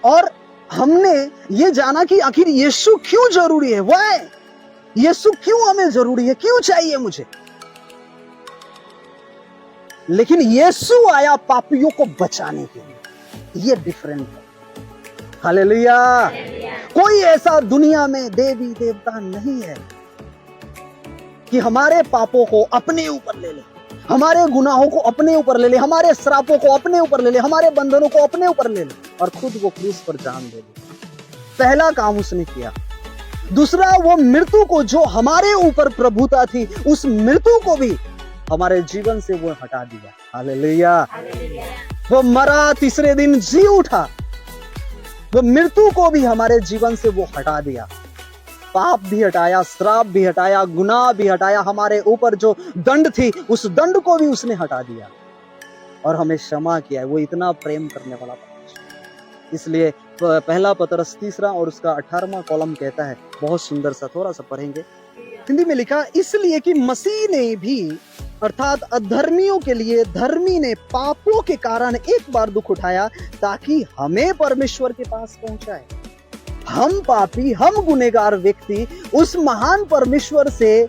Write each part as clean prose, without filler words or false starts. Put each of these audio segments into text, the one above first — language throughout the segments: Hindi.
और हमने ये जाना कि आखिर यीशु क्यों जरूरी है, वाई, यीशु क्यों हमें जरूरी है, क्यों चाहिए मुझे। लेकिन यीशु आया पापियों को बचाने के लिए, ये डिफरेंट है। हालेलुया। कोई ऐसा दुनिया में देवी देवता नहीं है कि हमारे पापों को अपने ऊपर ले ले, हमारे गुनाहों को अपने ऊपर ले ले, हमारे श्रापों को अपने ऊपर ले ले, हमारे बंधनों को अपने ऊपर ले ले और खुद वो क्रूस पर जान दे ले। पहला काम उसने किया। दूसरा, वो मृत्यु को, जो हमारे ऊपर प्रभुता थी, उस मृत्यु को भी हमारे जीवन से वो हटा दिया। हालेलुया। वो मरा, तीसरे दिन जी उठा, वो मृत्यु को भी हमारे जीवन से वो हटा दिया। पाप भी हटाया, श्राप भी हटाया, गुनाह भी हटाया, हमारे ऊपर जो दंड थी उस दंड को भी उसने हटा दिया और हमें क्षमा किया है। वो इतना प्रेम करने वाला परमेश्वर। इसलिए पहला पतरस 3 और उसका 18वां कॉलम कहता है, बहुत सुंदर सा, थोड़ा सा पढ़ेंगे। हिंदी में लिखा, इसलिए कि मसीह ने भी अर्थात अधर्मियों के लिए धर्मी ने पापों के कारण एक बार दुख उठाया ताकि हमें परमेश्वर के पास पहुंचाए। हम पापी, हम गुनहगार व्यक्ति उस महान परमेश्वर से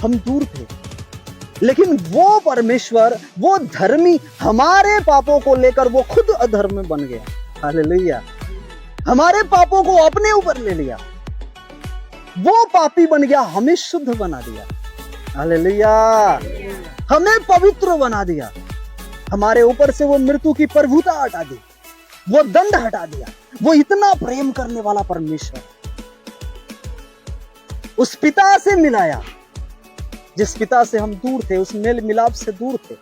हम दूर थे, लेकिन वो परमेश्वर, वो धर्मी, हमारे पापों को लेकर वो खुद अधर्म बन गया। हालेलुया। हमारे पापों को अपने ऊपर ले लिया, वो पापी बन गया, हमें शुद्ध बना दिया। हालेलुया। हमें पवित्र बना दिया, हमारे ऊपर से वो मृत्यु की प्रभुता हटा दी, वो दंड हटा दिया। वो इतना प्रेम करने वाला परमेश्वर उस पिता से मिलाया जिस पिता से हम दूर थे, उस मेल मिलाप से दूर थे।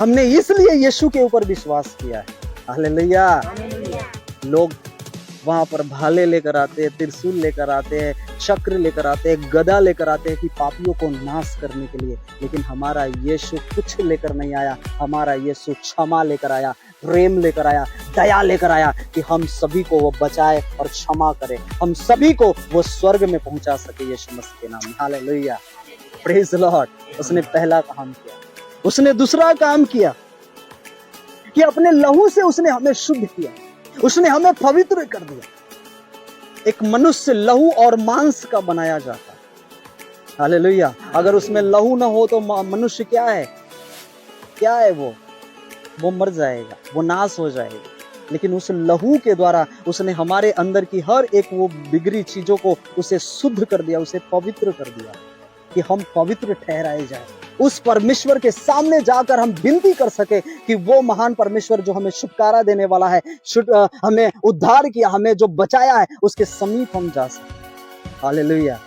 हमने इसलिए यीशु के ऊपर विश्वास किया है। हालेलुया। लोग वहां पर भाले लेकर आते हैं, त्रिशूल लेकर आते हैं, चक्र लेकर आते हैं, गदा लेकर आते हैं कि पापियों को नाश करने के लिए, लेकिन हमारा यीशु कुछ लेकर नहीं आया। हमारा यीशु क्षमा लेकर आया, प्रेम लेकर आया, दया लेकर आया कि हम सभी को वो बचाए और क्षमा करे, हम सभी को वो स्वर्ग में पहुंचा सके यीशु मसीह के नाम में। हालेलुया। Praise the Lord. उसने पहला काम किया। उसने दूसरा काम किया कि अपने लहू से उसने हमें शुद्ध किया, उसने हमें पवित्र कर दिया। एक मनुष्य लहू और मांस का बनाया जाता है। हालेलुया। अगर उसमें लहू ना हो तो मनुष्य क्या है, क्या है वो मर जाएगा, वो नाश हो जाएगा। लेकिन उस लहू के द्वारा उसने हमारे अंदर की हर एक वो बिगड़ी चीजों को उसे शुद्ध कर दिया, उसे पवित्र कर दिया कि हम पवित्र ठहराए जाए। उस परमेश्वर के सामने जाकर हम विनती कर सके कि वो महान परमेश्वर जो हमें छुटकारा देने वाला है, हमें उद्धार किया, हमें जो बचाया है, उसके समीप हम जा सके। हालेलुया।